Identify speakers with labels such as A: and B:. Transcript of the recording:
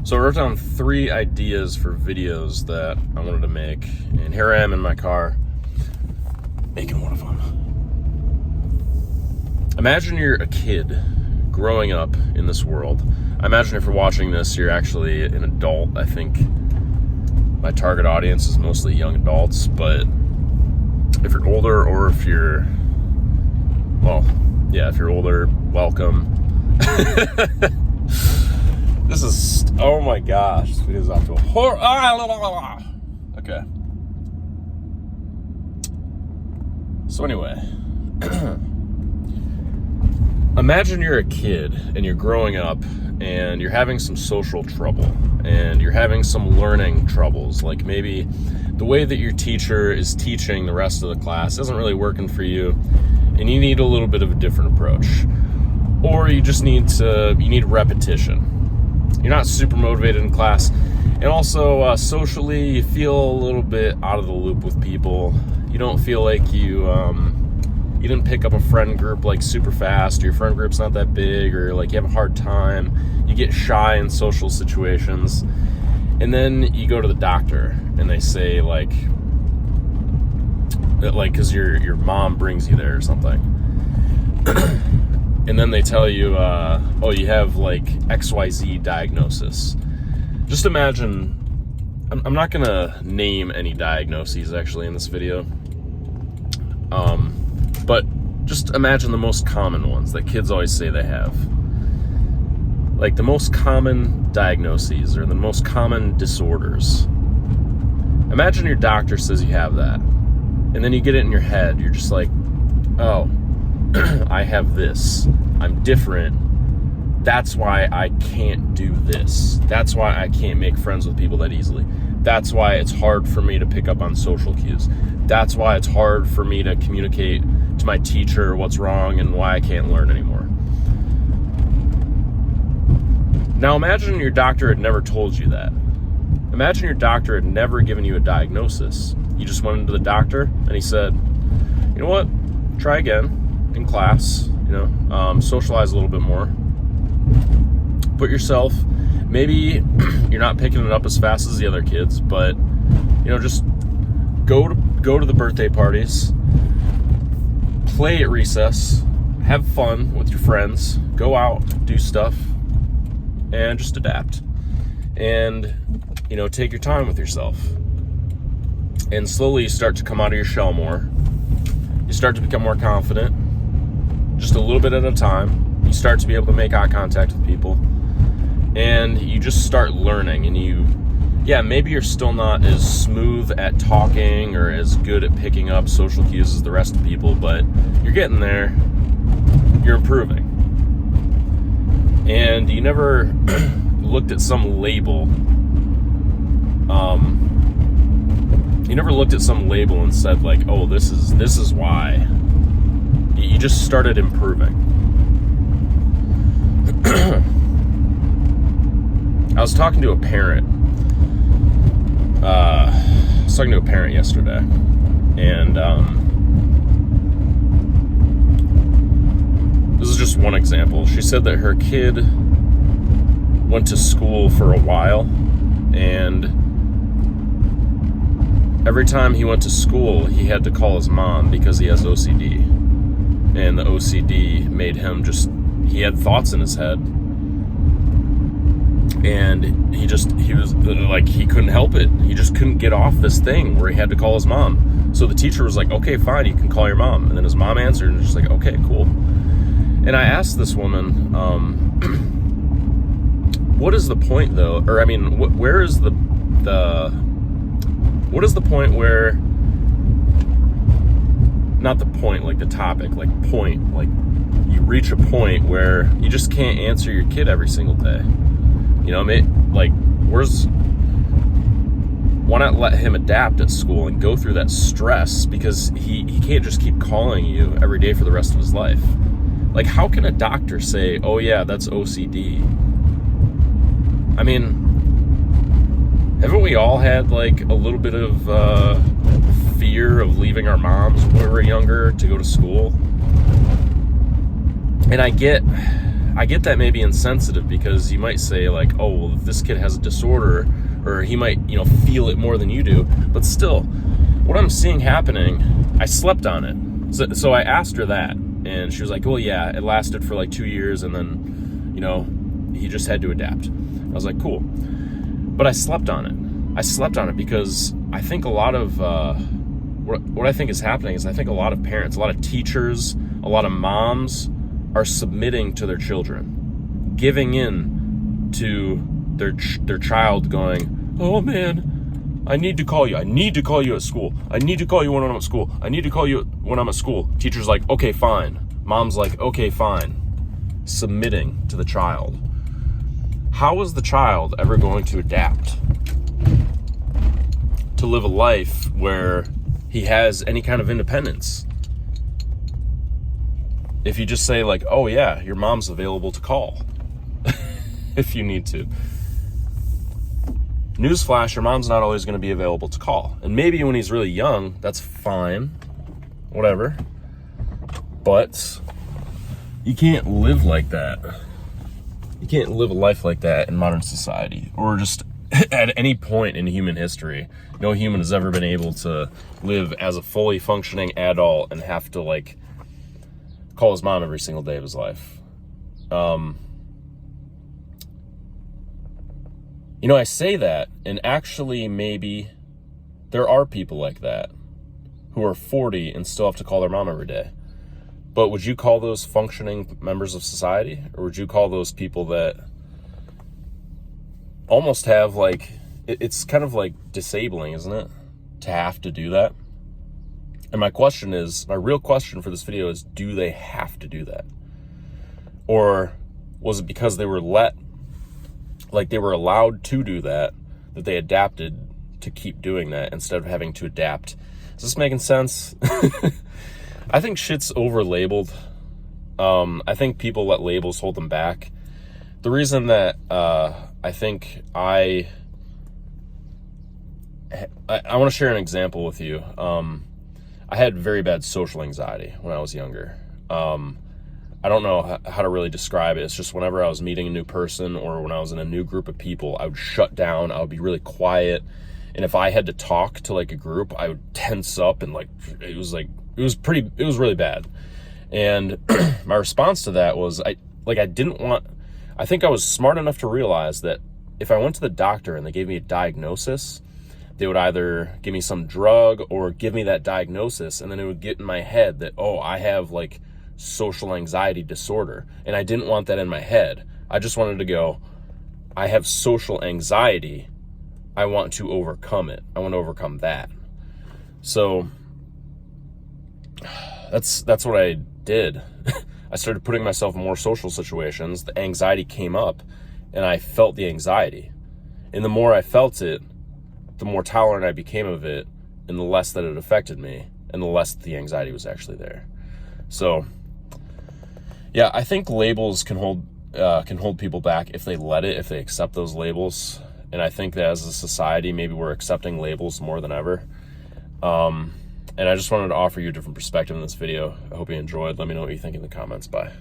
A: So I wrote down 3 ideas for videos that I wanted to make, and here I am in my car making one of them. Imagine you're a kid growing up in this world. I imagine if you're watching this, you're actually an adult. I think my target audience is mostly young adults, but if you're older or if you're, if you're older, welcome. This is, oh my gosh, this video's off to a horror. Okay. So anyway, imagine you're a kid and you're growing up and you're having some social trouble and you're having some learning troubles. Like maybe the way that your teacher is teaching the rest of the class isn't really working for you and you need a little bit of a different approach. Or you just need repetition. You're not super motivated in class. And also socially, you feel a little bit out of the loop with people. You don't feel like you didn't pick up a friend group like super fast, or your friend group's not that big, or like you have a hard time. You get shy in social situations. And then you go to the doctor and they say like because your mom brings you there or something. And then they tell you, you have like XYZ diagnosis. Just imagine, I'm not going to name any diagnoses actually in this video. But just imagine the most common ones that kids always say they have. Like the most common diagnoses or the most common disorders. Imagine your doctor says you have that. And then you get it in your head. You're just like, oh, I have this. I'm different. That's why I can't do this. That's why I can't make friends with people that easily. That's why it's hard for me to pick up on social cues. That's why it's hard for me to communicate to my teacher what's wrong and why I can't learn anymore. Now imagine your doctor had never told you that. Imagine your doctor had never given you a diagnosis. You just went into the doctor and he said, you know what, try again in class, socialize a little bit more. Put yourself, maybe you're not picking it up as fast as the other kids, but just go to the birthday parties, play at recess, have fun with your friends, go out, do stuff, and just adapt. And take your time with yourself. And slowly you start to come out of your shell more. You start to become more confident, just a little bit at a time. You start to be able to make eye contact with people. And you just start learning. And maybe you're still not as smooth at talking or as good at picking up social cues as the rest of people, but you're getting there. You're improving. And you never looked at some label. You never looked at some label and said like, oh, this is why. You just started improving. I was talking to a parent. Yesterday, and this is just one example. She said that her kid went to school for a while, and every time he went to school, he had to call his mom because he has OCD. And the OCD made him he had thoughts in his head. And he was like, he couldn't help it. He just couldn't get off this thing where he had to call his mom. So the teacher was like, okay, fine, you can call your mom. And then his mom answered and just like, okay, cool. And I asked this woman, what is the point though? Or I mean, where is what is the point where, not the point, like the topic, like point, like you reach a point where you just can't answer your kid every single day. Why not let him adapt at school and go through that stress, because he can't just keep calling you every day for the rest of his life. Like, how can a doctor say, oh yeah, that's OCD? I mean, haven't we all had like a little bit of fear of leaving our moms when we were younger to go to school? And I get I get that may be insensitive, because you might say like, oh, well, if this kid has a disorder, or he might, feel it more than you do. But still, what I'm seeing happening, I slept on it. So I asked her that, and she was like, well, yeah, it lasted for like 2 years, and then, he just had to adapt. I was like, cool. But I slept on it. I slept on it because I think a lot of, what I think is happening is I think a lot of parents, a lot of teachers, a lot of moms are submitting to their children, giving in to their child going, oh man, I need to call you. I need to call you at school. I need to call you when I'm at school. I need to call you when I'm at school. Teacher's like, okay, fine. Mom's like, okay, fine. Submitting to the child. How is the child ever going to adapt to live a life where he has any kind of independence? If you just say like, oh yeah, your mom's available to call if you need to. Newsflash, your mom's not always going to be available to call. And maybe when he's really young, that's fine, whatever. But you can't live like that. You can't live a life like that in modern society, or just at any point in human history. No human has ever been able to live as a fully functioning adult and have to like call his mom every single day of his life. I say that, and actually maybe there are people like that who are 40 and still have to call their mom every day. But would you call those functioning members of society? Or would you call those people that almost have like, it's kind of like disabling, isn't it? To have to do that. And my real question for this video is, do they have to do that? Or was it because they were they were allowed to do that they adapted to keep doing that instead of having to adapt? Is this making sense? I think shit's over-labeled. I think people let labels hold them back. The reason that I think I want to share an example with you. I had very bad social anxiety when I was younger. I don't know how to really describe it. It's just whenever I was meeting a new person or when I was in a new group of people, I would shut down. I would be really quiet. And if I had to talk to like a group, I would tense up, and it was really bad. And my response to that was I think I was smart enough to realize that if I went to the doctor and they gave me a diagnosis, they would either give me some drug or give me that diagnosis, and then it would get in my head that, oh, I have like social anxiety disorder. And I didn't want that in my head. I just wanted to go, I have social anxiety. I want to overcome it. I want to overcome that. So that's what I did. I started putting myself in more social situations. The anxiety came up, and I felt the anxiety. And the more I felt it, the more tolerant I became of it, and the less that it affected me, and the less the anxiety was actually there. So, yeah, I think labels can hold people back if they if they accept those labels. And I think that as a society, maybe we're accepting labels more than ever. And I just wanted to offer you a different perspective in this video. I hope you enjoyed. Let me know what you think in the comments. Bye.